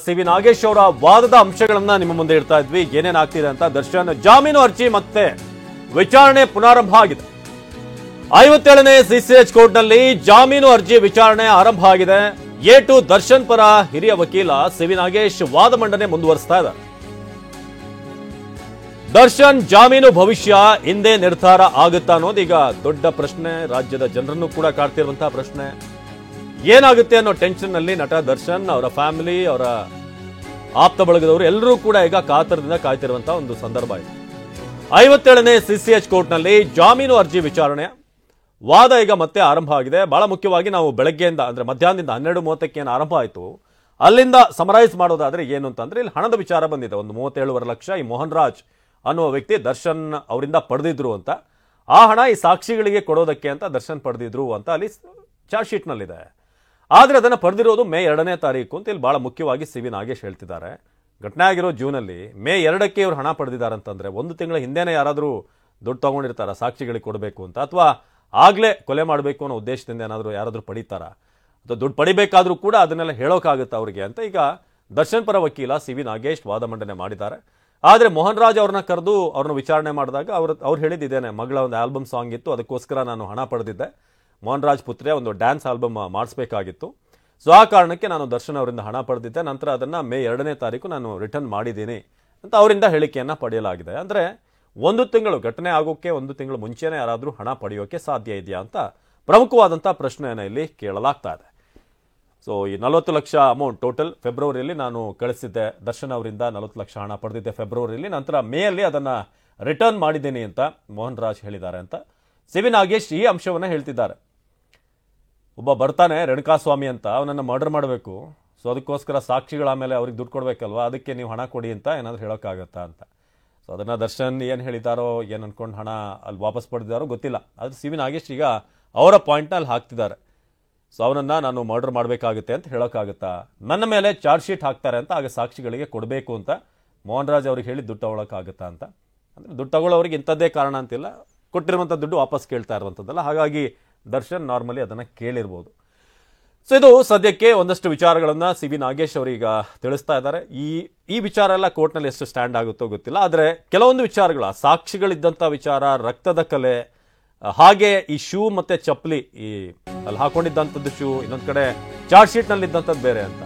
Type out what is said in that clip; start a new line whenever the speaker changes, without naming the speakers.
CV. Nagesh ಅವರ ವಾದದ ಅಂಶಗಳನ್ನ ನಿಮ್ಮ ಮುಂದೆ ಇಡ್ತಾ ಇದ್ವಿ. ಏನೇನ್ ಆಗ್ತಿದೆ ಅಂತ. ದರ್ಶನ್ ಜಾಮೀನು ಅರ್ಜಿ ಮತ್ತೆ ವಿಚಾರಣೆ ಪುನಾರಂಭ ಆಗಿದೆ. 57ನೇ ಸಿಸಿಎಚ್ ಕೋರ್ಟ್ನಲ್ಲಿ ಜಾಮೀನು ಅರ್ಜಿ ವಿಚಾರಣೆ ಆರಂಭ ಆಗಿದೆ. ಎ2 ದರ್ಶನ್ ಪರ ಹಿರಿಯ ವಕೀಲ ಸಿ.ವಿ. ನಾಗೇಶ್ ವಾದ ಮಂಡನೆ ಮುಂದುವರಿಸ್ತಾ ಇದ್ದಾರೆ. ದರ್ಶನ್ ಜಾಮೀನು ಭವಿಷ್ಯ ಹಿಂದೆ ನಿರ್ಧಾರ ಆಗುತ್ತಾ ಅನ್ನೋದು ಈಗ ದೊಡ್ಡ ಪ್ರಶ್ನೆ. ರಾಜ್ಯದ ಜನರನ್ನು ಕೂಡ ಕಾಡ್ತಿರುವಂತಹ ಪ್ರಶ್ನೆ. ಏನಾಗುತ್ತೆ ಅನ್ನೋ ಟೆನ್ಷನ್ ನಲ್ಲಿ ನಟ ದರ್ಶನ್, ಅವರ ಫ್ಯಾಮಿಲಿ, ಅವರ ಆಪ್ತ ಬಳಗದವರು ಎಲ್ಲರೂ ಕೂಡ ಈಗ ಕಾತರದಿಂದ ಕಾಯ್ತಿರುವಂತಹ ಒಂದು ಸಂದರ್ಭ ಇದೆ. 57ನೇ ಸಿಸಿಎಚ್ ಕೋರ್ಟ್ನಲ್ಲಿ ಜಾಮೀನು ಅರ್ಜಿ ವಿಚಾರಣೆ ವಾದ ಈಗ ಮತ್ತೆ ಆರಂಭ ಆಗಿದೆ. ಬಹಳ ಮುಖ್ಯವಾಗಿ ನಾವು ಬೆಳಗ್ಗೆಯಿಂದ ಅಂದ್ರೆ ಮಧ್ಯಾಹ್ನದಿಂದ 12:30ಕ್ಕೆ ಏನು ಆರಂಭ ಆಯಿತು ಅಲ್ಲಿಂದ ಸಮರೈಸ್ ಮಾಡೋದಾದ್ರೆ ಏನು ಅಂತಂದ್ರೆ ಇಲ್ಲಿ ಹಣದ ವಿಚಾರ ಬಂದಿದೆ. ಒಂದು 37.5 ಲಕ್ಷ ಈ ಮೋಹನ್ ರಾಜ್ ಅನ್ನುವ ವ್ಯಕ್ತಿ ದರ್ಶನ್ ಅವರಿಂದ ಪಡೆದಿದ್ರು ಅಂತ. ಆ ಹಣ ಈ ಸಾಕ್ಷಿಗಳಿಗೆ ಕೊಡೋದಕ್ಕೆ ಅಂತ ದರ್ಶನ್ ಪಡೆದಿದ್ರು ಅಂತ ಅಲ್ಲಿ ಚಾರ್ಜ್ ಶೀಟ್ ನಲ್ಲಿದೆ. ಆದ್ರೆ ಅದನ್ನ ಪಡೆದಿರೋದು ಮೇ 2ನೇ ತಾರೀಕು ಅಂತ ಇಲ್ಲಿ ಬಹಳ ಮುಖ್ಯವಾಗಿ ಸಿ.ವಿ. ನಾಗೇಶ್ ಹೇಳ್ತಿದ್ದಾರೆ. ಘಟನೆ ಆಗಿರೋ ಜೂನಲ್ಲಿ ಮೇ 2ಕ್ಕೆ ಇವರು ಹಣ ಪಡೆದಿದ್ದಾರೆ ಅಂತಂದ್ರೆ ಒಂದು ತಿಂಗಳ ಹಿಂದೆನೇ ಯಾರಾದರೂ ದುಡ್ಡು ತಗೊಂಡಿರ್ತಾರ ಸಾಕ್ಷಿಗಳಿಗೆ ಕೊಡಬೇಕು ಅಂತ, ಅಥವಾ ಆಗ್ಲೇ ಕೊಲೆ ಮಾಡಬೇಕು ಅನ್ನೋ ಉದ್ದೇಶದಿಂದ ಯಾರಾದರೂ ಪಡೀತಾರ, ಅಥವಾ ದುಡ್ಡು ಪಡಿಬೇಕಾದ್ರೂ ಕೂಡ ಅದನ್ನೆಲ್ಲ ಹೇಳೋಕ್ಕಾಗುತ್ತೆ ಅವ್ರಿಗೆ ಅಂತ ಈಗ ದರ್ಶನ್ ಪರ ವಕೀಲ ಸಿ.ವಿ. ನಾಗೇಶ್ ವಾದ ಮಂಡನೆ ಮಾಡಿದ್ದಾರೆ. ಆದರೆ ಮೋಹನ್ ರಾಜ್ ಅವ್ರನ್ನ ಕರೆದು ಅವ್ರನ್ನ ವಿಚಾರಣೆ ಮಾಡಿದಾಗ ಅವ್ರು ಹೇಳಿದ್ದೇನೆ, ಮಗಳ ಒಂದು ಆಲ್ಬಮ್ ಸಾಂಗ್ ಇತ್ತು, ಅದಕ್ಕೋಸ್ಕರ ನಾನು ಹಣ ಪಡೆದಿದ್ದೆ. ಮೋಹನ್ ರಾಜ್ ಪುತ್ರಿಯ ಒಂದು ಡ್ಯಾನ್ಸ್ ಆಲ್ಬಮ್ ಮಾಡಿಸ್ಬೇಕಾಗಿತ್ತು. ಸೊ ಆ ಕಾರಣಕ್ಕೆ ನಾನು ದರ್ಶನ್ ಅವರಿಂದ ಹಣ ಪಡೆದಿದ್ದೆ. ನಂತರ ಅದನ್ನು ಮೇ 2ನೇ ತಾರೀಕು ನಾನು ರಿಟರ್ನ್ ಮಾಡಿದ್ದೀನಿ ಅಂತ ಅವರಿಂದ ಹೇಳಿಕೆಯನ್ನು ಪಡೆಯಲಾಗಿದೆ. ಅಂದರೆ ಒಂದು ತಿಂಗಳು ಘಟನೆ ಆಗೋಕ್ಕೆ ಒಂದು ತಿಂಗಳು ಮುಂಚೆನೇ ಯಾರಾದರೂ ಹಣ ಪಡೆಯೋಕೆ ಸಾಧ್ಯ ಇದೆಯಾ ಅಂತ ಪ್ರಮುಖವಾದಂಥ ಪ್ರಶ್ನೆಯನ್ನು ಇಲ್ಲಿ ಕೇಳಲಾಗ್ತಾ ಇದೆ. ಸೊ ಈ 40 ಲಕ್ಷ ಅಮೌಂಟ್ ಟೋಟಲ್ ಫೆಬ್ರವರಿಯಲ್ಲಿ ನಾನು ಕಳಿಸಿದ್ದೆ, ದರ್ಶನ್ ಅವರಿಂದ 40 ಲಕ್ಷ ಹಣ ಪಡೆದಿದ್ದೆ ಫೆಬ್ರವರಿಯಲ್ಲಿ, ನಂತರ ಮೇ ಅಲ್ಲಿ ಅದನ್ನು ರಿಟರ್ನ್ ಮಾಡಿದ್ದೀನಿ ಅಂತ ಮೋಹನ್ ರಾಜ್ ಹೇಳಿದ್ದಾರೆ ಅಂತ ಸಿ.ವಿ. ನಾಗೇಶ್ ಈ ಅಂಶವನ್ನು ಹೇಳ್ತಿದ್ದಾರೆ. ಒಬ್ಬ ಬರ್ತಾನೆ ರೇಣುಕಾಸ್ವಾಮಿ ಅಂತ, ಅವನನ್ನು ಮರ್ಡರ್ ಮಾಡಬೇಕು, ಸೊ ಅದಕ್ಕೋಸ್ಕರ ಸಾಕ್ಷಿಗಳ ಮೇಲೆ ಅವ್ರಿಗೆ ದುಡ್ಡು ಕೊಡಬೇಕಲ್ವಾ, ಅದಕ್ಕೆ ನೀವು ಹಣ ಕೊಡಿ ಅಂತ ಏನಾದರೂ ಹೇಳೋಕ್ಕಾಗತ್ತಾ ಅಂತ. ಸೊ ಅದನ್ನು ದರ್ಶನ್ ಏನು ಹೇಳಿದಾರೋ, ಏನು ಅನ್ಕೊಂಡು ಹಣ ಅಲ್ಲಿ ವಾಪಸ್ ಪಡೆದಿದ್ದಾರೋ ಗೊತ್ತಿಲ್ಲ. ಆದರೆ ಸಿ.ವಿ. ನಾಗೇಶ್ ಈಗ ಅವರ ಪಾಯಿಂಟ್ನ ಅಲ್ಲಿ ಹಾಕ್ತಿದ್ದಾರೆ. ಸೊ ಅವನನ್ನು ನಾನು ಮರ್ಡರ್ ಮಾಡಬೇಕಾಗುತ್ತೆ ಅಂತ ಹೇಳೋಕ್ಕಾಗುತ್ತಾ, ನನ್ನ ಮೇಲೆ ಚಾರ್ಜ್ ಶೀಟ್ ಹಾಕ್ತಾರೆ ಅಂತ, ಆಗ ಸಾಕ್ಷಿಗಳಿಗೆ ಕೊಡಬೇಕು ಅಂತ ಮೋಹನ್ ರಾಜ್ ಅವ್ರಿಗೆ ಹೇಳಿ ದುಡ್ಡು ತಗೊಳಕ್ಕಾಗುತ್ತಾ ಅಂತ. ಅಂದರೆ ದುಡ್ಡು ತಗೊಳ್ಳೋರಿಗೆ ಇಂಥದ್ದೇ ಕಾರಣ ಅಂತಿಲ್ಲ, ಕೊಟ್ಟಿರುವಂಥ ದುಡ್ಡು ವಾಪಸ್ ಕೇಳ್ತಾ ಇರುವಂಥದ್ದಲ್ಲ. ಹಾಗಾಗಿ ದರ್ಶನ್ ನಾರ್ಮಲಿ ಅದನ್ನು ಕೇಳಿರ್ಬೋದು. ಸೊ ಇದು ಸದ್ಯಕ್ಕೆ ಒಂದಷ್ಟು ವಿಚಾರಗಳನ್ನು ಸಿ.ವಿ. ನಾಗೇಶ್ ಅವರೀಗ ತಿಳಿಸ್ತಾ ಇದ್ದಾರೆ. ಈ ವಿಚಾರ ಎಲ್ಲ ಕೋರ್ಟ್ನಲ್ಲಿ ಎಷ್ಟು ಸ್ಟ್ಯಾಂಡ್ ಆಗುತ್ತೋ ಗೊತ್ತಿಲ್ಲ. ಆದರೆ ಕೆಲವೊಂದು ವಿಚಾರಗಳ ಸಾಕ್ಷಿಗಳಿದ್ದಂಥ ವಿಚಾರ, ರಕ್ತದ ಕಲೆ, ಹಾಗೆ ಈ ಶೂ ಮತ್ತೆ ಚಪ್ಪಲಿ, ಈ ಅಲ್ಲಿ ಹಾಕೊಂಡಿದ್ದಂಥದ್ದು ಶೂ, ಇನ್ನೊಂದು ಕಡೆ ಚಾರ್ಜ್ ಶೀಟ್ನಲ್ಲಿ ಇದ್ದಂಥದ್ದು ಬೇರೆ ಅಂತ.